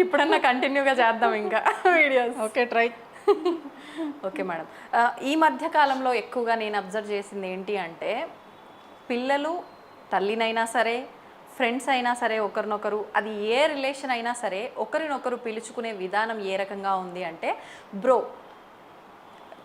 ఇప్పుడన్నా కంటిన్యూగా చేద్దాం ఇంకా videos. Okay, try. Okay madam. ఈ మధ్య కాలంలో ఎక్కువగా నేను అబ్జర్వ్ చేసింది ఏంటి అంటే, పిల్లలు తల్లినైనా సరే, ఫ్రెండ్స్ అయినా సరే, ఒకరినొకరు అది ఏ రిలేషన్ అయినా సరే ఒకరినొకరు పిలుచుకునే విధానం ఏ రకంగా ఉంది అంటే బ్రో,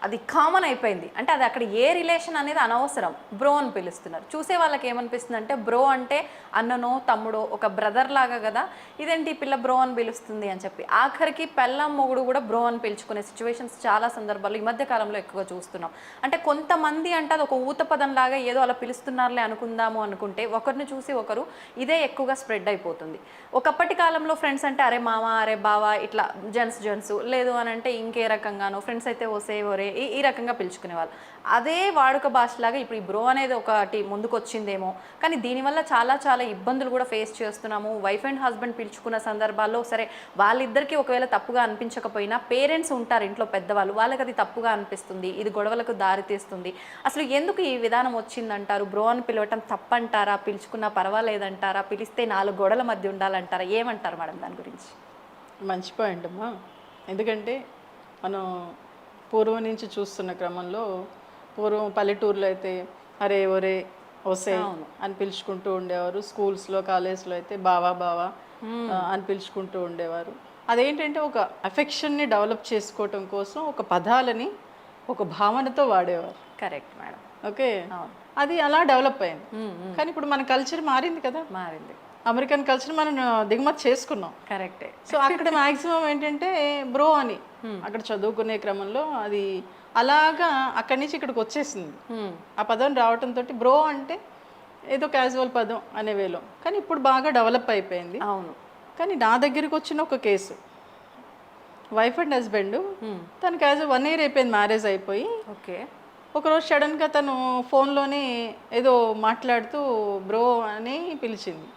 అది కామన్ అయిపోయింది. అంటే అది అక్కడ ఏ రిలేషన్ అనేది అనవసరం, బ్రో అని పిలుస్తున్నారు. చూసే వాళ్ళకి ఏమనిపిస్తుంది అంటే బ్రో అంటే అన్ననో తమ్ముడో ఒక బ్రదర్ లాగా కదా, ఇదేంటి పిల్ల బ్రో అని పిలుస్తుంది అని చెప్పి ఆఖరికి పెళ్ళం మొగుడు కూడా బ్రో అని పిలుచుకునే సిచ్యువేషన్స్ చాలా సందర్భాల్లో ఈ మధ్య కాలంలో ఎక్కువగా చూస్తున్నాం. అంటే కొంతమంది అంటే అది ఒక ఊతపదం లాగా ఏదో అలా పిలుస్తున్నారులే అనుకుందాము అనుకుంటే ఒకరిని చూసి ఒకరు ఇదే ఎక్కువగా స్ప్రెడ్ అయిపోతుంది. ఒకప్పటి కాలంలో ఫ్రెండ్స్ అంటే అరే మామ, అరే బావా, ఇట్లా జెంట్స్ లేదు అని అంటే ఇంకే రకంగానో, ఫ్రెండ్స్ అయితే ఓసే ఒరే ఈ రకంగా పిలుచుకునేవాళ్ళు. అదే వాడుక భాషలాగా ఇప్పుడు ఈ బ్రో అనేది ఒకటి ముందుకు వచ్చిందేమో, కానీ దీనివల్ల చాలా చాలా ఇబ్బందులు కూడా ఫేస్ చేస్తున్నాము. వైఫ్ అండ్ హస్బెండ్ పిలుచుకున్న సందర్భాల్లో సరే వాళ్ళిద్దరికీ ఒకవేళ తప్పుగా అనిపించకపోయినా పేరెంట్స్ ఉంటారు ఇంట్లో పెద్దవాళ్ళు, వాళ్ళకి అది తప్పుగా అనిపిస్తుంది, ఇది గొడవలకు దారితీస్తుంది. అసలు ఎందుకు ఈ విధానం వచ్చిందంటారు? బ్రో అని పిలవటం తప్పంటారా? పిలుచుకున్నా పర్వాలేదంటారా? పిలిస్తే 4 గోడల మధ్య ఉండాలంటారా? ఏమంటారు మేడం దాని గురించి? మంచి పాయింట్ అమ్మా. ఎందుకంటే మనం పూర్వం నుంచి చూస్తున్న క్రమంలో, పూర్వం పల్లెటూరులో అయితే అరే ఒరే ఒసే అని పిలుచుకుంటూ ఉండేవారు. స్కూల్స్లో కాలేజ్లో అయితే బావా బావా అని పిలుచుకుంటూ ఉండేవారు. అదేంటంటే ఒక అఫెక్షన్ని డెవలప్ చేసుకోవటం కోసం ఒక పదాలని ఒక భావనతో వాడేవారు. Correct madam. ఓకే, అది అలా డెవలప్ అయింది. కానీ ఇప్పుడు మన కల్చర్ మారింది కదా, మారింది. అమెరికన్ కల్చర్ మనం దిగుమతి చేసుకున్నాం. కరెక్టే. సో అక్కడ మ్యాక్సిమం ఏంటంటే బ్రో అని అక్కడ చదువుకునే క్రమంలో అది అలాగా అక్కడి నుంచి ఇక్కడికి వచ్చేసింది. ఆ పదం రావటంతో బ్రో అంటే ఏదో క్యాజువల్ పదం అనే వేలో, కానీ ఇప్పుడు బాగా డెవలప్ అయిపోయింది. అవును. కానీ నా దగ్గరికి వచ్చిన ఒక కేసు, వైఫ్ అండ్ హస్బెండ్, తనకి 1 year అయిపోయింది మ్యారేజ్ అయిపోయి. ఓకే. ఒకరోజు సడన్గా తను ఫోన్లోనే ఏదో మాట్లాడుతూ బ్రో అని పిలిచింది.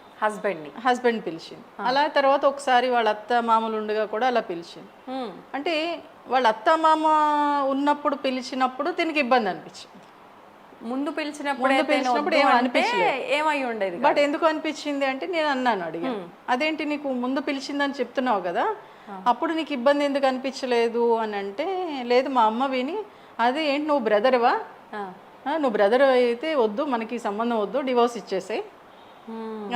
హస్బెండ్ పిలిచింది. అలా తర్వాత ఒకసారి వాళ్ళ అత్త మామలు ఉండగా కూడా అలా పిలిచింది. అంటే వాళ్ళ అత్త మామ ఉన్నప్పుడు పిలిచినప్పుడు దీనికి ఇబ్బంది అనిపించింది. ముందు పిలిచినప్పుడు ఏమై ఉండేది, బట్ ఎందుకు అనిపించింది అంటే నేను అన్నాను, అడిగాను, అదేంటి నీకు ముందు పిలిచిందని చెప్తున్నావు కదా, అప్పుడు నీకు ఇబ్బంది ఎందుకు అనిపించలేదు అని అంటే, లేదు మా అమ్మ విని అదే ఏంటి నువ్వు బ్రదర్వా, నువ్వు బ్రదర్ అయితే వద్దు, మనకి సంబంధం వద్దు, డివోర్స్ ఇచ్చేసాయి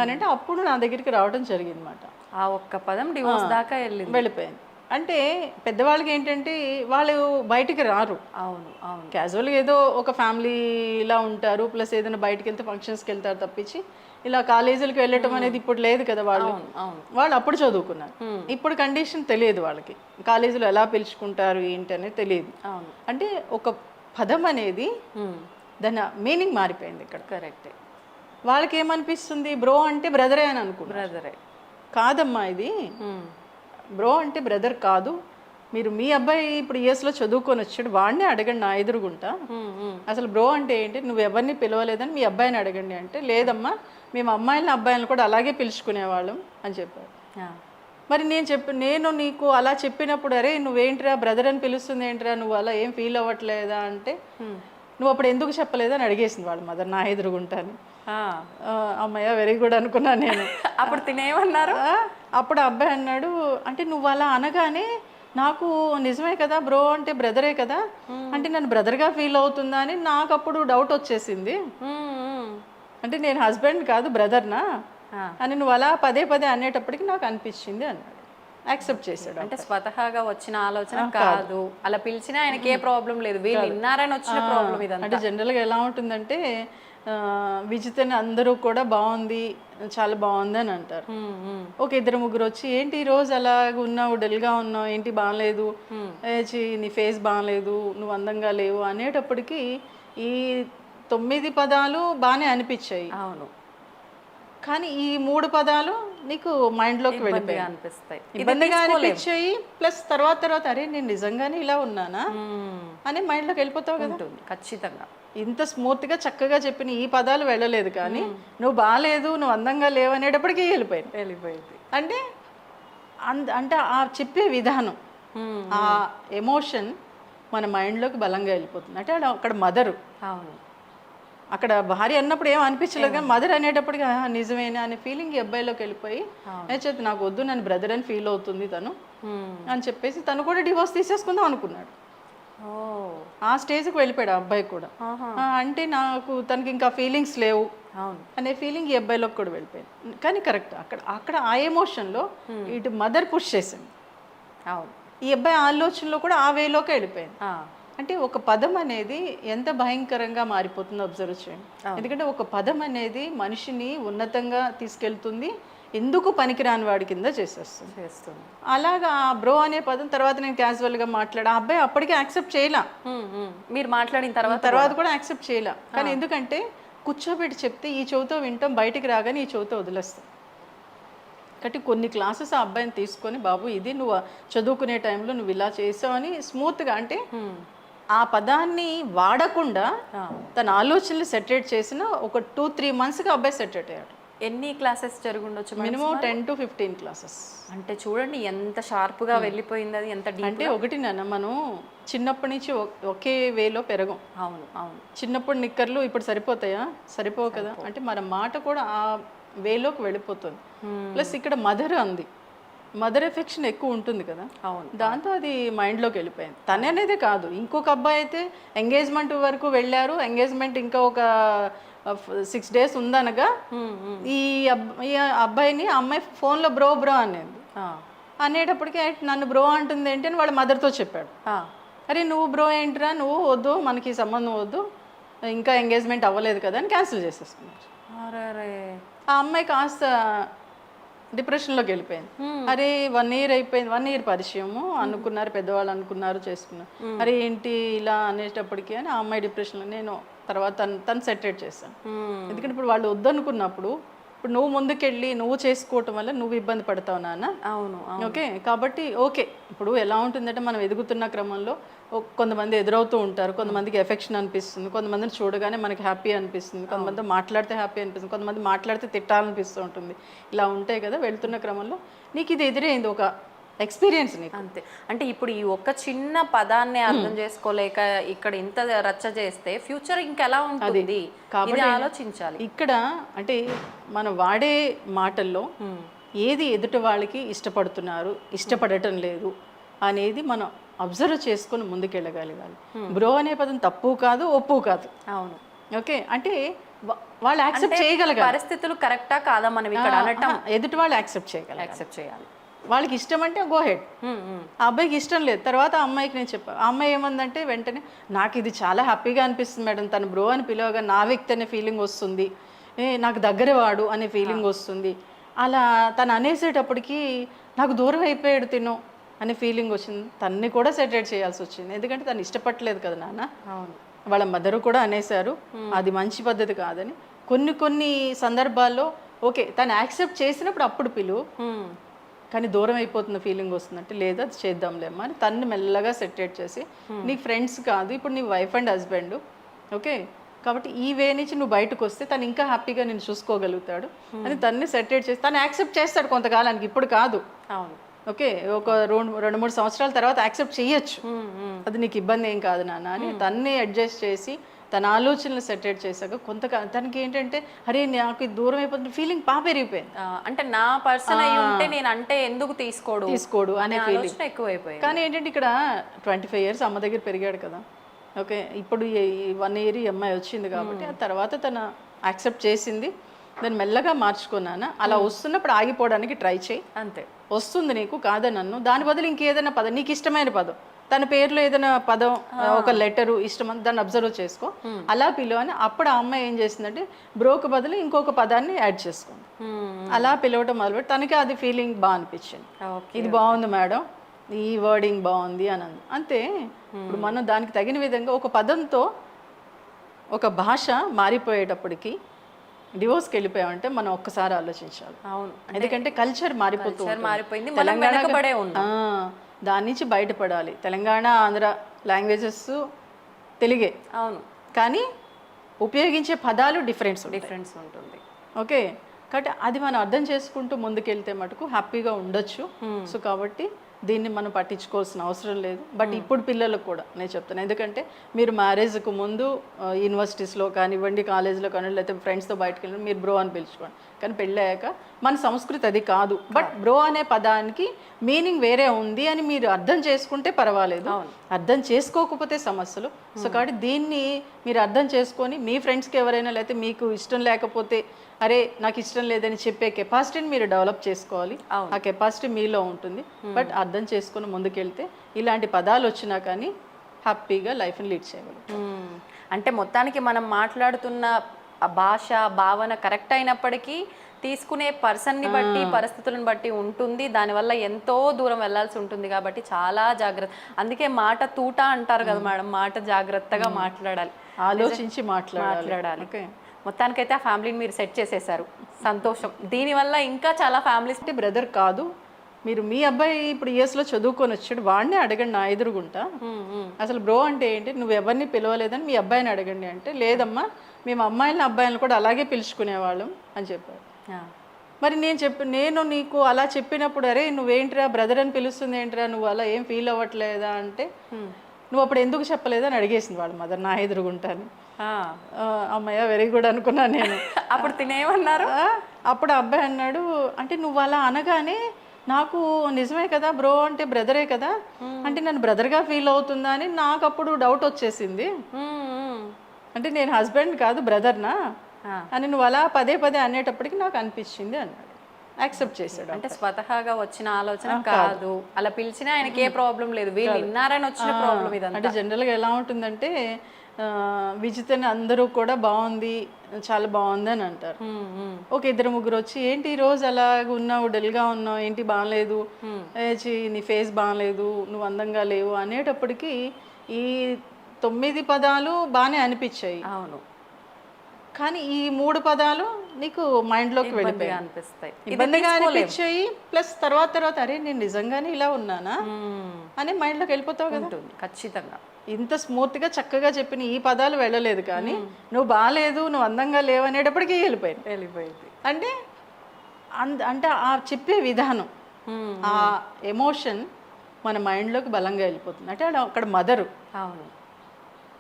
అని అంటే అప్పుడు నా దగ్గరికి రావడం జరిగింది అనమాట. ఆ ఒక్క పదం డివోర్స్ దాకా వెళ్ళిపోయింది. అంటే పెద్దవాళ్ళకి ఏంటంటే వాళ్ళు బయటికి రారు. అవును అవును. క్యాజువల్గా ఏదో ఒక ఫ్యామిలీలా ఉంటారు, ప్లస్ ఏదైనా బయటకు వెళ్తే ఫంక్షన్స్కి వెళ్తారు తప్పించి ఇలా కాలేజీలకు వెళ్ళటం అనేది ఇప్పుడు లేదు కదా. వాళ్ళు అప్పుడు చదువుకున్నారు, ఇప్పుడు కండిషన్ తెలియదు వాళ్ళకి, కాలేజీలో ఎలా పిలుచుకుంటారు ఏంటి అనేది తెలియదు. అంటే ఒక పదం అనేది దాని మీనింగ్ మారిపోయింది ఇక్కడ. కరెక్టే. వాళ్ళకి ఏమనిపిస్తుంది, బ్రో అంటే బ్రదరే అని అనుకుంటారు. బ్రదరే కాదమ్మా, ఇది బ్రో అంటే బ్రదర్ కాదు. మీరు మీ అబ్బాయి ఇప్పుడు యూఎస్లో చదువుకొని వచ్చాడు, వాడిని అడగండి నా ఎదురుగుంటా, అసలు బ్రో అంటే ఏంటి, నువ్వు ఎవరిని పిలవలేదని మీ అబ్బాయిని అడగండి అంటే, లేదమ్మా మేము అమ్మాయిలను అబ్బాయిలను కూడా అలాగే పిలుచుకునేవాళ్ళం అని చెప్పారు. మరి నేను నీకు అలా చెప్పినప్పుడు అరే నువ్వేంట్రా బ్రదర్ అని పిలుస్తుంది ఏంట్రా, నువ్వు అలా ఏం ఫీల్ అవ్వట్లేదా అంటే, నువ్వు అప్పుడు ఎందుకు చెప్పలేదని అడిగేసింది వాళ్ళ మదర్ నా ఎదురుగుంటాను. అమ్మయ్య వెరీ గుడ్ అనుకున్నాను నేను. అప్పుడు తినేమన్నారు, అప్పుడు అబ్బాయి అన్నాడు, అంటే నువ్వు అలా అనగానే నాకు నిజమే కదా, బ్రో అంటే బ్రదరే కదా, అంటే నన్ను బ్రదర్గా ఫీల్ అవుతుందా అని నాకు అప్పుడు డౌట్ వచ్చేసింది. అంటే నేను హస్బెండ్ కాదు బ్రదర్నా అని నువ్వు అలా పదే పదే అనేటప్పటికి నాకు అనిపించింది అన్నాడు. యాక్సెప్ట్ చేశాడు. అంటే స్వతహాగా వచ్చిన ఆలోచన కాదు, అలా పిలిచినా ఆయనకి ఏ ప్రాబ్లం లేదు, వీళ్ళు విన్నారని వచ్చిన ప్రాబ్లం ఇదంతా. అంటే జనరల్గా ఎలా ఉంటుందంటే విజితని అందరూ కూడా బాగుంది, చాలా బాగుంది అని అంటారు. ఒక 2-3 వచ్చి ఏంటి ఈరోజు అలాగ ఉన్నావు, డల్గా ఉన్నావు, ఏంటి బాగాలేదు, నీ ఫేస్ బాగాలేదు, నువ్వు అందంగా లేవు అనేటప్పటికి ఈ 9 పదాలు బాగానే అనిపించాయి. అవును. కానీ ఈ 3 పదాలు నీకు మైండ్లోకి వెళ్ళిపోయి అనిపిస్తాయి, ఇబ్బందిగా అనిపించాయి. ప్లస్ తర్వాత అరే నేను నిజంగానే ఇలా ఉన్నానా అని మైండ్లోకి వెళ్ళిపోతావు కదా. ఖచ్చితంగా. ఇంత స్మూత్గా చక్కగా చెప్పిన ఈ పదాలు వెళ్ళలేదు, కానీ నువ్వు బాగాలేదు, నువ్వు అందంగా లేవు అనేటప్పటికీ వెళ్ళిపోయింది. అంటే అంటే ఆ చెప్పే విధానం, ఆ ఎమోషన్ మన మైండ్లోకి బలంగా వెళ్ళిపోతుంది. అంటే అక్కడ మదరు. అవును. అక్కడ భార్య అన్నప్పుడు ఏం అనిపించలేదు, కానీ మదర్ అనేటప్పటికి నిజమేనా అనే ఫీలింగ్ ఈ అబ్బాయిలోకి వెళ్ళిపోయి చెప్పి నాకు వద్దు, నన్ను బ్రదర్ అని ఫీల్ అవుతుంది తను అని చెప్పేసి తను కూడా డివోర్స్ తీసేసుకుందాం అనుకున్నాడు. ఆ స్టేజ్కి వెళ్ళిపోయాడు ఆ అబ్బాయి కూడా. అంటే నాకు తనకి ఇంకా ఫీలింగ్స్ లేవు అనే ఫీలింగ్ ఈ అబ్బాయిలోకి కూడా వెళ్ళిపోయింది. కానీ కరెక్ట్, అక్కడ ఆ ఎమోషన్లో ఇటు మదర్ పుష్ చేసింది, ఈ అబ్బాయి ఆలోచనలో కూడా ఆ వేలోకి వెళ్ళిపోయింది. అంటే ఒక పదం అనేది ఎంత భయంకరంగా మారిపోతుందో అబ్జర్వ్ చేయండి. ఎందుకంటే ఒక పదం అనేది మనిషిని ఉన్నతంగా తీసుకెళ్తుంది, ఎందుకు పనికిరాని వాడి కింద చేస్తుంది. అలాగా ఆ బ్రో అనే పదం తర్వాత నేను క్యాజువల్గా మాట్లాడా, ఆ అబ్బాయి అప్పటికే యాక్సెప్ట్ చేయలే, మీరు మాట్లాడిన తర్వాత కూడా యాక్సెప్ట్ చేయలే. కానీ ఎందుకంటే కూర్చోబెట్టి చెప్తే ఈ చెవితో వింటాం, బయటికి రాగానే ఈ చెవితో వదిలేస్తాం. కాబట్టి కొన్ని క్లాసెస్ ఆ అబ్బాయిని తీసుకొని, బాబు ఇది నువ్వు చదువుకునే టైంలో నువ్వు ఇలా చేసావని స్మూత్గా, అంటే ఆ పదాన్ని వాడకుండా తన ఆలోచనలు సెటరేట్ చేసిన ఒక 2-3 monthsగా అబ్బాయి సెటరేట్ అయ్యాడు. ఎన్ని క్లాసెస్ జరుగుండొచ్చు? Minimum 10 to 15 classes. అంటే చూడండి ఎంత షార్ప్గా వెళ్ళిపోయింది అది, ఎంత అంటే ఒకటి నాన్న, మనం చిన్నప్పటి నుంచి ఒకే వేలో పెరగం. అవును. చిన్నప్పుడు నిక్కర్లు ఇప్పుడు సరిపోతాయా? సరిపోవు కదా. అంటే మన మాట కూడా ఆ వేలోకి వెళ్ళిపోతుంది. ప్లస్ ఇక్కడ మదర్ అంది, మదర్ ఎఫెక్షన్ ఎక్కువ ఉంటుంది కదా, దాంతో అది మైండ్లోకి వెళ్ళిపోయింది. తనే అనేది కాదు, ఇంకొక అబ్బాయి అయితే ఎంగేజ్మెంట్ వరకు వెళ్ళారు, ఎంగేజ్మెంట్ ఇంకా ఒక 6 days ఉందనగా ఈ అబ్బాయిని అమ్మాయి ఫోన్లో బ్రో అనేది అనేటప్పటికీ నన్ను బ్రో అంటుంది ఏంటి అని వాళ్ళ మదర్తో చెప్పాడు. అరే నువ్వు బ్రో ఏంటిరా, నువ్వు వద్దు, మనకి సంబంధం వద్దు, ఇంకా ఎంగేజ్మెంట్ అవ్వలేదు కదా అని క్యాన్సిల్ చేసేసుకున్నారు. ఆ అమ్మాయి కాస్త డిప్రెషన్లోకి వెళ్ళిపోయింది. అరే 1 year అయిపోయింది, 1 year పరిచయము అనుకున్నారు, పెద్దవాళ్ళు అనుకున్నారు, చేసుకున్నారు. అరే ఏంటి ఇలా అనేటప్పటికీ అని ఆ అమ్మాయి డిప్రెషన్లో, నేను తర్వాత తను సెటరేట్ చేశాను. ఎందుకంటే ఇప్పుడు వాళ్ళు వద్దనుకున్నప్పుడు ఇప్పుడు నువ్వు ముందుకెళ్ళి నువ్వు చేసుకోవటం వల్ల నువ్వు ఇబ్బంది పడతావు నాన్న. అవును. ఓకే, కాబట్టి ఓకే, ఇప్పుడు ఎలా ఉంటుందంటే మనం ఎదుగుతున్న క్రమంలో కొంతమంది ఎదురవుతూ ఉంటారు, కొంతమందికి ఎఫెక్షన్ అనిపిస్తుంది, కొంతమందిని చూడగానే మనకి హ్యాపీ అనిపిస్తుంది, కొంతమంది మాట్లాడితే హ్యాపీ అనిపిస్తుంది, కొంతమంది మాట్లాడితే తిట్టాలనిపిస్తూ ఉంటుంది. ఇలా ఉంటాయి కదా. వెళ్తున్న క్రమంలో నీకు ఇది ఎదురైంది, ఒక ఎక్స్పీరియన్స్ నీకు. అంతే. అంటే ఇప్పుడు ఈ ఒక్క చిన్న పదాన్ని అర్థం చేసుకోలేక ఇక్కడ ఇంత రచ్చ చేస్తే ఫ్యూచర్ ఇంకెలా ఉంటుంది కాబట్టి ఆలోచించాలి. ఇక్కడ అంటే మనం వాడే మాటల్లో ఏది ఎదుటి వాళ్ళకి ఇష్టపడుతున్నారు, ఇష్టపడటం లేదు అనేది మనం అబ్జర్వ్ చేసుకొని ముందుకెళ్ళగలగాలి. బ్రో అనే పదం తప్పు కాదు, ఒప్పు కాదు. అవును. ఓకే, అంటే వాళ్ళు యాక్సెప్ట్ చేయగలగాలి. పరిస్థితులు కరెక్టా కాదా మనం ఇక్కడ అనటం, ఎదుటి వాళ్ళు యాక్సెప్ట్ చేయాలి. వాళ్ళకి ఇష్టం అంటే గో హెడ్. ఆ అబ్బాయికి ఇష్టం లేదు. తర్వాత ఆ అమ్మాయికి నేను చెప్పాను, ఆ అమ్మాయి ఏమందంటే వెంటనే నాకు ఇది చాలా హ్యాపీగా అనిపిస్తుంది మేడం, తను బ్రో అని పిలవగా నా వ్యక్తి అనే ఫీలింగ్ వస్తుంది, నాకు దగ్గర వాడు అనే ఫీలింగ్ వస్తుంది. అలా తను అనేసేటప్పటికి నాకు దూరం అయిపోయాడు తిను అనే ఫీలింగ్ వచ్చింది. తన్ని కూడా సెటరేట్ చేయాల్సి వచ్చింది, ఎందుకంటే తను ఇష్టపడలేదు కదా నాన్న. అవును. వాళ్ళ మదరు కూడా అనేసారు అది మంచి పద్ధతి కాదని. కొన్ని సందర్భాల్లో ఓకే తను యాక్సెప్ట్ చేసినప్పుడు అప్పుడు పిలువు, కానీ దూరం అయిపోతున్న ఫీలింగ్ వస్తుందంటే లేదా అది చేద్దాంలేమ్మా అని తన్ని మెల్లగా సెటరేట్ చేసి, నీ ఫ్రెండ్స్ కాదు ఇప్పుడు నీ వైఫ్ అండ్ హస్బెండ్, ఓకే, కాబట్టి ఈ వే నుంచి నువ్వు బయటకు వస్తే తను ఇంకా హ్యాపీగా నేను చూసుకోగలుగుతాడు అని తన్ని సెటరేట్ చేసి తను యాక్సెప్ట్ చేస్తాడు కొంతకాలానికి, ఇప్పుడు కాదు. అవును. ఓకే, ఒక 2-3 సంవత్సరాల తర్వాత యాక్సెప్ట్ చేయొచ్చు, అది నీకు ఇబ్బంది ఏం కాదు నాన్న అని తన్ని అడ్జస్ట్ చేసి తన ఆలోచనలు సెటరేట్ చేశాక తనకి ఏంటంటే అరే నాకు దూరం అయిపోతుంది ఫీలింగ్ పెరిగిపోయింది. అంటే నా పర్సన్ అయి ఉంటే నేను అంటే ఎందుకు తీసుకోడు అనే ఫీలింగ్ ఎక్కువైపోయింది. కానీ ఏంటంటే ఇక్కడ 25 years అమ్మ దగ్గర పెరిగాడు కదా. ఓకే, ఇప్పుడు 1 year ఈ అమ్మాయి వచ్చింది కాబట్టి ఆ తర్వాత తను యాక్సెప్ట్ చేసింది, దాన్ని మెల్లగా మార్చుకున్నాను. అలా వస్తున్నప్పుడు ఆగిపోవడానికి ట్రై చేయి, అంతే. వస్తుంది నీకు కాదని నన్ను, దాని బదులు ఇంకేదైనా పదం నీకు ఇష్టమైన పదం, తన పేరులో ఏదైనా పదం ఒక లెటరు ఇష్టం దాన్ని అబ్జర్వ్ చేసుకో, అలా పిలువ అని. అప్పుడు ఆ అమ్మాయి ఏం చేసిందంటే బ్రోకు బదులు ఇంకొక పదాన్ని యాడ్ చేసుకుంది. అలా పిలవటం మొదలుపెట్టి తనకి అది ఫీలింగ్ బాగా అనిపించింది, ఇది బాగుంది మేడం, ఈ వర్డింగ్ బాగుంది అని అంది. అంతే. ఇప్పుడు మనం దానికి తగిన విధంగా ఒక పదంతో ఒక భాష మారిపోయేటప్పటికి డివోర్స్కి వెళ్ళిపోయామంటే మనం ఒక్కసారి ఆలోచించాలి. అవును, ఎందుకంటే కల్చర్ మారిపోయింది, తెలంగాణ దాని నుంచి బయటపడాలి. తెలంగాణ ఆంధ్ర లాంగ్వేజెస్ తెలుగే, అవును, కానీ ఉపయోగించే పదాలు డిఫరెన్స్ ఉంటుంది. ఓకే, కాబట్టి అది మనం అర్థం చేసుకుంటూ ముందుకెళ్తే మటుకు హ్యాపీగా ఉండొచ్చు. సో కాబట్టి దీన్ని మనం పట్టించుకోవాల్సిన అవసరం లేదు. బట్ ఇప్పుడు పిల్లలకు కూడా నేను చెప్తాను, ఎందుకంటే మీరు మ్యారేజ్కు ముందు యూనివర్సిటీస్లో కానివ్వండి, కాలేజ్లో కానివ్వండి, లేకపోతే ఫ్రెండ్స్తో బయటకు వెళ్ళి మీరు బ్రో అని పిలుచుకోండి. కానీ పెళ్ళి అయ్యాక మన సంస్కృతి అది కాదు. బట్ బ్రో అనే పదానికి మీనింగ్ వేరే ఉంది అని మీరు అర్థం చేసుకుంటే పర్వాలేదు, అర్థం చేసుకోకపోతే సమస్యలు. సో కాబట్టి దీన్ని మీరు అర్థం చేసుకొని మీ ఫ్రెండ్స్కి ఎవరైనా లేకపోతే మీకు ఇష్టం లేకపోతే అరే నాకు ఇష్టం లేదని చెప్పే కెపాసిటీని మీరు డెవలప్ చేసుకోవాలి. ఆ కెపాసిటీ మీలో ఉంటుంది. బట్ అర్థం చేసుకుని ముందుకెళ్తే ఇలాంటి పదాలు వచ్చినా కానీ హ్యాపీగా లైఫ్ని లీడ్ చేయగలరు. అంటే మొత్తానికి మనం మాట్లాడుతున్న భాష భావన కరెక్ట్ అయినప్పటికీ తీసుకునే పర్సన్ని బట్టి పరిస్థితులను బట్టి ఉంటుంది. దానివల్ల ఎంతో దూరం వెళ్ళాల్సి ఉంటుంది. కాబట్టి చాలా జాగ్రత్త. అందుకే మాట తూట అంటారు కదా మేడం, మాట జాగ్రత్తగా మాట్లాడాలి, ఆలోచించి మాట్లాడాలి. మొత్తానికైతే ఆ ఫ్యామిలీని మీరు సెట్ చేసేసారు, సంతోషం. దీనివల్ల ఇంకా చాలా ఫ్యామిలీస్ అంటే బ్రదర్ కాదు, మీరు మీ అబ్బాయి ఇప్పుడు యూఎస్లో చదువుకొని వచ్చాడు, వాడిని అడగండి నా ఎదురుగుంటా. అసలు బ్రో అంటే ఏంటి, నువ్వు ఎవరిని పిలవలేదని మీ అబ్బాయిని అడగండి అంటే, లేదమ్మా మేము అమ్మాయిలని అబ్బాయిలను కూడా అలాగే పిలుచుకునేవాళ్ళం అని చెప్పారు. మరి నేను నీకు అలా చెప్పినప్పుడు అరే నువ్వేంట్రా బ్రదర్ అని పిలుస్తుంది ఏంట్రా, నువ్వు అలా ఏం ఫీల్ అవ్వట్లేదా అంటే, నువ్వు అప్పుడు ఎందుకు చెప్పలేదని అడిగేసింది వాళ్ళ మదర్ నా ఎదురుగుంటాను. అమ్మయ్య వెరీ గుడ్ అనుకున్నాను నేను. అప్పుడు తినేమన్నారు? అప్పుడు అబ్బాయి అన్నాడు, అంటే నువ్వు అలా అనగానే నాకు నిజమే కదా బ్రో అంటే బ్రదరే కదా, అంటే నన్ను బ్రదర్గా ఫీల్ అవుతుందా అని నాకు అప్పుడు డౌట్ వచ్చేసింది. అంటే నేను హస్బెండ్ కాదు బ్రదర్నా అని నువ్వు అలా పదే పదే అనేటప్పటికి నాకు అనిపించింది అన్నాడు. యాక్సెప్ట్ చేశాడు. అంటే స్వతహాగా వచ్చిన ఆలోచన కాదు, అలా పిలిచినా ఆయనకి ఏ ప్రాబ్లం లేదు, వీళ్ళు విన్నారని వచ్చిన ప్రాబ్లం ఇదంతా. అంటే జనరల్గా ఎలా ఉంటుందంటే విజితని అందరూ కూడా బాగుంది, చాలా బాగుంది అని అంటారు. ఒక ఇద్దరు ముగ్గురు వచ్చి ఏంటి ఈ రోజు అలా ఉన్నావు, డల్గా ఉన్నావు, ఏంటి బాగాలేదు, నీ ఫేస్ బాగాలేదు, నువ్వు అందంగా లేవు అనేటప్పటికి ఈ 9 పదాలు బాగానే అనిపించాయి. అవును, కానీ ఈ 3 పదాలు నీకు మైండ్లోకి వెళ్ళిపోయి అనిపిస్తాయి, ఇబ్బందిగా అనిపించాయి. ప్లస్ తర్వాత అరే నేను నిజంగానే ఇలా ఉన్నానా అని మైండ్లోకి వెళ్ళిపోతావు కదా. ఖచ్చితంగా ఇంత స్మూత్గా చక్కగా చెప్పిన ఈ పదాలు వెళ్ళలేదు, కానీ నువ్వు బాగాలేదు, నువ్వు అందంగా లేవు అనేటప్పటికీ వెళ్ళిపోయింది. అంటే అంటే ఆ చెప్పే విధానం, ఆ ఎమోషన్ మన మైండ్లోకి బలంగా వెళ్ళిపోతుంది. అంటే అక్కడ మదరు, అవును,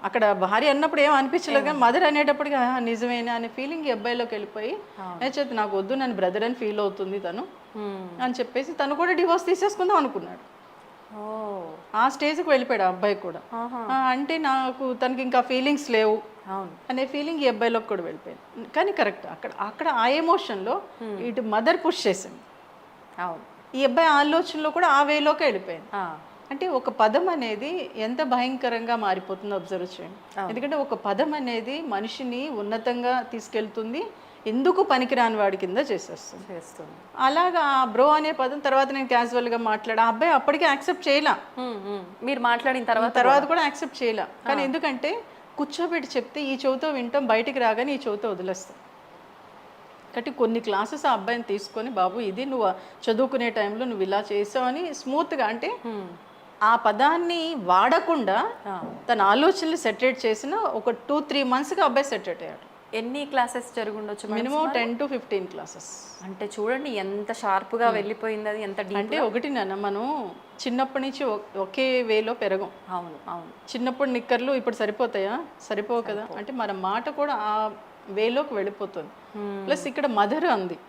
అక్కడ భార్య అన్నప్పుడు ఏం అనిపించలేదు, కానీ మదర్ అనేటప్పటికి నిజమేనా అనే ఫీలింగ్ ఈ అబ్బాయిలోకి వెళ్ళిపోయి నేచర్ నాకు వద్దు, నన్ను బ్రదర్ అని ఫీల్ అవుతుంది తను అని చెప్పేసి తను కూడా డివోర్స్ తీసేసుకుందాం అనుకున్నాడు. ఆ స్టేజ్కి వెళ్ళిపోయాడు ఆ అబ్బాయి కూడా. అంటే నాకు తనకి ఇంకా ఫీలింగ్స్ లేవు అనే ఫీలింగ్ ఈ అబ్బాయిలోకి కూడా వెళ్ళిపోయింది. కానీ కరెక్ట్, అక్కడ ఆ ఎమోషన్లో ఇటు మదర్ పుష్ చేసింది. అవును, ఈ అబ్బాయి ఆలోచనలో కూడా ఆ వేలోకి వెళ్ళిపోయింది. అంటే ఒక పదం అనేది ఎంత భయంకరంగా మారిపోతుందో అబ్జర్వ్ చేయండి. ఎందుకంటే ఒక పదం అనేది మనిషిని ఉన్నతంగా తీసుకెళ్తుంది, ఎందుకు పనికిరాని వాడి కింద చేస్తుంది. అలాగా బ్రో అనే పదం తర్వాత నేను క్యాజువల్గా మాట్లాడా, అబ్బాయి అప్పటికే యాక్సెప్ట్ చేయలా, మీరు మాట్లాడిన తర్వాత కూడా యాక్సెప్ట్ చేయలా. కానీ ఎందుకంటే కూర్చోబెట్టి చెప్తే ఈ చెవితో వింటాం, బయటికి రాగానే ఈ చెవితో వదిలేస్తాం. కాబట్టి కొన్ని క్లాసెస్ ఆ అబ్బాయిని తీసుకొని బాబు ఇది నువ్వు చదువుకునే టైంలో నువ్వు ఇలా చేసావు అని స్మూత్గా, అంటే ఆ పదాన్ని వాడకుండా తన ఆలోచనలు సెటరేట్ చేసిన ఒక 2-3 మంత్స్గా అబ్బాయి సెటరేట్ అయ్యాడు. ఎన్ని క్లాసెస్ జరుగుండొచ్చు? Minimum 10 to 15 classes. అంటే చూడండి ఎంత షార్ప్గా వెళ్ళిపోయింది అది, ఎంత డీప్. అంటే ఒకటి నాన్న, మనం చిన్నప్పటి నుంచి ఒకే వేలో పెరగం. అవును అవును, చిన్నప్పుడు నిక్కర్లు ఇప్పుడు సరిపోతాయా? సరిపోవు కదా. అంటే మన మాట కూడా ఆ వేలోకి వెళ్ళిపోతుంది. ప్లస్ ఇక్కడ మదర్ అంది,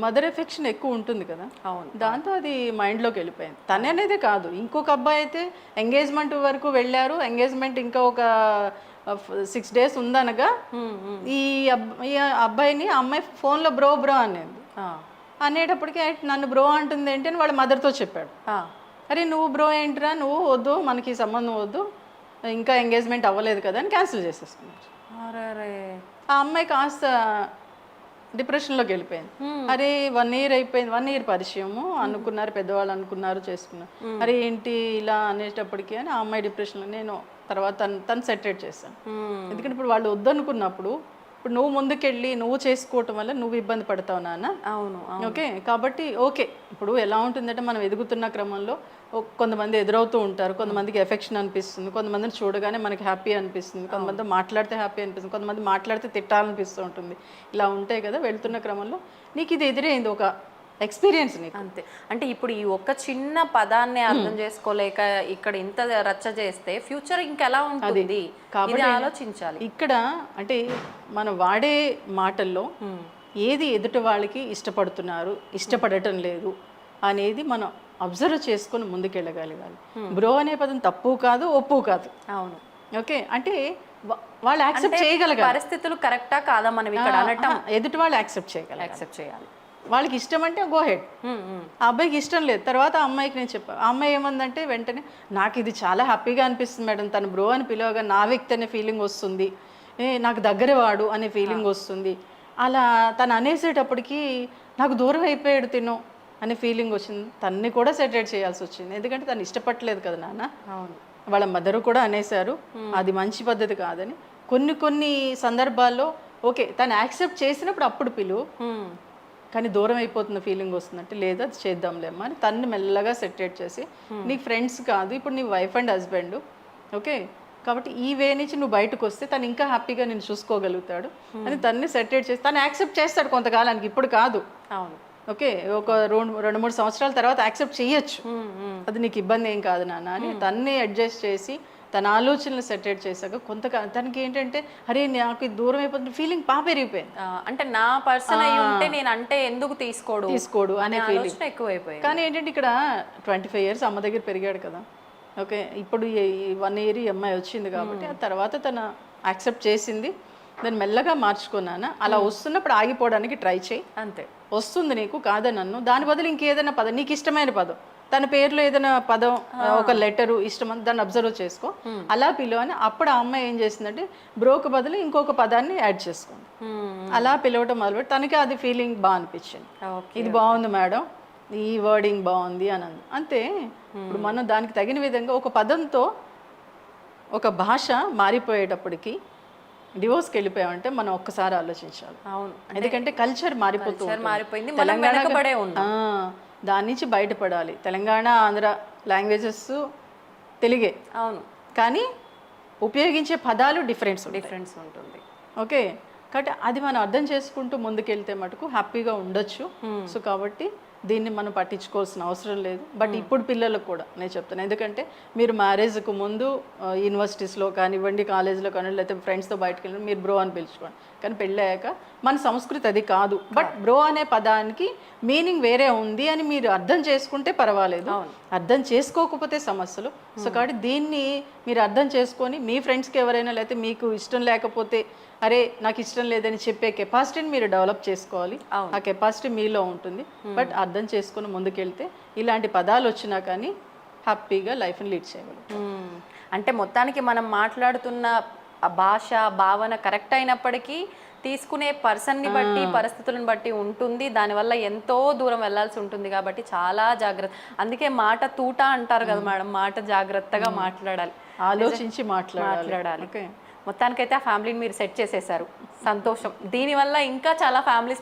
మదర్ ఎఫెక్షన్ ఎక్కువ ఉంటుంది కదా. అవును, దాంతో అది మైండ్లోకి వెళ్ళిపోయింది. తనే అనేది కాదు, ఇంకొక అబ్బాయి అయితే ఎంగేజ్మెంట్ వరకు వెళ్ళారు. ఎంగేజ్మెంట్ ఇంకా ఒక 6 days ఉందనగా ఈ అబ్బాయిని అమ్మాయి ఫోన్లో బ్రో అనేది అనేటప్పటికీ నన్ను బ్రో అంటుంది ఏంటి అని వాళ్ళ మదర్తో చెప్పాడు. అరే నువ్వు బ్రో ఏంటిరా, నువ్వు వద్దు, మనకి సంబంధం వద్దు, ఇంకా ఎంగేజ్మెంట్ అవ్వలేదు కదా అని క్యాన్సిల్ చేసేసుకున్నారు. ఆ అమ్మాయి కాస్త డిప్రెషన్లోకి వెళ్ళిపోయింది. అరే 1 year అయిపోయింది, 1 year పరిచయము అనుకున్నారు, పెద్దవాళ్ళు అనుకున్నారు, చేసుకున్నారు. అరే ఏంటి ఇలా అనేటప్పటికీ అని ఆ అమ్మాయి డిప్రెషన్లో, నేను తర్వాత తను సెటరేట్ చేశాను. ఎందుకంటే ఇప్పుడు వాళ్ళు వద్దనుకున్నప్పుడు ఇప్పుడు నువ్వు ముందుకెళ్ళి నువ్వు చేసుకోవటం వల్ల నువ్వు ఇబ్బంది పడతావు నాన్న. అవును. ఓకే, కాబట్టి ఓకే, ఇప్పుడు ఎలా ఉంటుందంటే మనం ఎదుగుతున్న క్రమంలో కొంతమంది ఎదురవుతూ ఉంటారు, కొంతమందికి ఎఫెక్షన్ అనిపిస్తుంది, కొంతమందిని చూడగానే మనకి హ్యాపీ అనిపిస్తుంది, కొంతమంది మాట్లాడితే హ్యాపీ అనిపిస్తుంది, కొంతమంది మాట్లాడితే తిట్టాలనిపిస్తూ ఉంటుంది. ఇలా ఉంటాయి కదా. వెళ్తున్న క్రమంలో నీకు ఇది ఎదురైంది, ఒక ఎక్స్పీరియన్స్ నీకు. అంతే. అంటే ఇప్పుడు ఈ ఒక్క చిన్న పదాన్ని అర్థం చేసుకోలేక ఇక్కడ ఇంత రచ్చ చేస్తే ఫ్యూచర్ ఇంకెలా ఉంటుంది ఇది ఆలోచించాలి. ఇక్కడ అంటే మనం వాడే మాటల్లో ఏది ఎదుటి వాళ్ళకి ఇష్టపడుతున్నారు, ఇష్టపడటం లేదు అనేది మనం అబ్జర్వ్ చేసుకొని ముందుకెళ్ళగలగాలి. బ్రో అనే పదం తప్పు కాదు, ఒప్పు కాదు. అవును. ఓకే, అంటే వాళ్ళు యాక్సెప్ట్ చేయగలగాలి. పరిస్థితులు కరెక్టా కాదా మనం ఇక్కడ అనటం, ఎదుటి వాళ్ళు యాక్సెప్ట్ యాక్సెప్ట్ చేయాలి. వాళ్ళకి ఇష్టం అంటే గో హెడ్. ఆ అబ్బాయికి ఇష్టం లేదు, తర్వాత ఆ అమ్మాయికి నేను చెప్పాను. ఆ అమ్మాయి ఏమందంటే వెంటనే నాకు ఇది చాలా హ్యాపీగా అనిపిస్తుంది మేడం, తను బ్రో అని పిలవగా నా వ్యక్తి అనే ఫీలింగ్ వస్తుంది, నాకు దగ్గర వాడు అనే ఫీలింగ్ వస్తుంది. అలా తను అనేసేటప్పటికి నాకు దూరం అయిపోయాడు తిను అనే ఫీలింగ్ వచ్చింది. తన్ని కూడా సెటరేట్ చేయాల్సి వచ్చింది, ఎందుకంటే తను ఇష్టపడలేదు కదా నాన్న. అవును. వాళ్ళ మదరు కూడా అనేసారు అది మంచి పద్ధతి కాదని. కొన్ని సందర్భాల్లో ఓకే తను యాక్సెప్ట్ చేసినప్పుడు అప్పుడు పిలువు, కానీ దూరం అయిపోతున్న ఫీలింగ్ వస్తుందంటే లేదు అది చేద్దాంలేమ్మా అని తన్ని మెల్లగా సెటరేట్ చేసి, నీ ఫ్రెండ్స్ కాదు ఇప్పుడు నీ వైఫ్ అండ్ హస్బెండ్, ఓకే, కాబట్టి ఈ వే నుంచి నువ్వు బయటకు వస్తే తను ఇంకా హ్యాపీగా నేను చూసుకోగలుగుతాడు అని తన్ని సెటరేట్ చేసి తను యాక్సెప్ట్ చేస్తాడు కొంతకాలానికి, ఇప్పుడు కాదు. అవును. ఓకే, ఒక 2-3 సంవత్సరాల తర్వాత యాక్సెప్ట్ చేయొచ్చు, అది నీకు ఇబ్బంది ఏం కాదు నాన్న అని తన్ని అడ్జస్ట్ చేసి తన ఆలోచనలు సెటరేట్ చేశాక తనకి ఏంటంటే అరే నాకు ఇది దూరం అయిపోతుంది ఫీలింగ్ పెరిగిపోయింది. అంటే నా పర్సన్ అయి ఉంటే నేను అంటే ఎందుకు తీసుకోడు అనే ఫీలింగ్ ఎక్కువైపోయింది. కానీ ఏంటంటే ఇక్కడ 25 years అమ్మ దగ్గర పెరిగాడు కదా. ఓకే, ఇప్పుడు ఈ 1 year ఈ అమ్మాయి వచ్చింది కాబట్టి ఆ తర్వాత తను యాక్సెప్ట్ చేసింది, దాన్ని మెల్లగా మార్చుకున్నాను. అలా వస్తున్నప్పుడు ఆగిపోవడానికి ట్రై చేయి, అంతే. వస్తుంది నీకు కాదని నన్ను, దాని బదులు ఇంకేదైనా పదం నీకు ఇష్టమైన పదం, తన పేరులో ఏదైనా పదం ఒక లెటరు ఇష్టం దాన్ని అబ్జర్వ్ చేసుకో, అలా పిలువ అని. అప్పుడు ఆ అమ్మాయి ఏం చేసిందంటే బ్రోకు బదులు ఇంకొక పదాన్ని యాడ్ చేసుకుంది, అలా పిలవటం మొదలుపెట్టి తనకి అది ఫీలింగ్ బాగా అనిపించింది. ఇది బాగుంది మేడం, ఈ వర్డింగ్ బాగుంది అని అంతే. ఇప్పుడు మనం దానికి తగిన విధంగా ఒక పదంతో ఒక భాష మారిపోయేటప్పటికి డివోర్స్కి వెళ్ళిపోయామంటే మనం ఒక్కసారి ఆలోచించాలి. అవును, ఎందుకంటే కల్చర్ మారిపోయింది, తెలంగాణ దాని నుంచి బయటపడాలి. తెలంగాణ ఆంధ్ర లాంగ్వేజెస్ తెలుగే, అవును, కానీ ఉపయోగించే పదాలు డిఫరెన్స్ ఉంటుంది. ఓకే, కాబట్టి అది మనం అర్థం చేసుకుంటూ ముందుకెళ్తే మటుకు హ్యాపీగా ఉండొచ్చు. సో కాబట్టి దీన్ని మనం పట్టించుకోవాల్సిన అవసరం లేదు. బట్ ఇప్పుడు పిల్లలకు కూడా నేను చెప్తాను, ఎందుకంటే మీరు మ్యారేజ్కు ముందు యూనివర్సిటీస్లో కానివ్వండి, కాలేజ్లో కానివ్వండి, లేకపోతే ఫ్రెండ్స్తో బయటకు వెళ్ళి మీరు బ్రో అని పిలుచుకోండి. కానీ పెళ్ళయ్యాక మన సంస్కృతి అది కాదు. బట్ బ్రో అనే పదానికి మీనింగ్ వేరే ఉంది అని మీరు అర్థం చేసుకుంటే పర్వాలేదు, అర్థం చేసుకోకపోతే సమస్యలు. సో కాబట్టి దీన్ని మీరు అర్థం చేసుకొని మీ ఫ్రెండ్స్కి ఎవరైనా లేకపోతే మీకు ఇష్టం లేకపోతే అరే నాకు ఇష్టం లేదని చెప్పే కెపాసిటీని మీరు డెవలప్ చేసుకోవాలి. ఆ కెపాసిటీ మీలో ఉంటుంది. బట్ అర్థం చేసుకుని ముందుకెళ్తే ఇలాంటి పదాలు వచ్చినా కానీ హ్యాపీగా లైఫ్ని లీడ్ చేయగలం. అంటే మొత్తానికి మనం మాట్లాడుతున్న భాష భావన కరెక్ట్ అయినప్పటికీ తీసుకునే పర్సన్ని బట్టి పరిస్థితులను బట్టి ఉంటుంది. దానివల్ల ఎంతో దూరం వెళ్ళాల్సి ఉంటుంది కాబట్టి చాలా జాగ్రత్త. అందుకే మాట తూట అంటారు కదా మేడం, మాట జాగ్రత్తగా మాట్లాడాలి, ఆలోచించి మాట్లాడాలి. మొత్తానికైతే ఆ ఫ్యామిలీని మీరు సెట్ చేసేసారు, సంతోషం. దీనివల్ల ఇంకా చాలా ఫ్యామిలీస్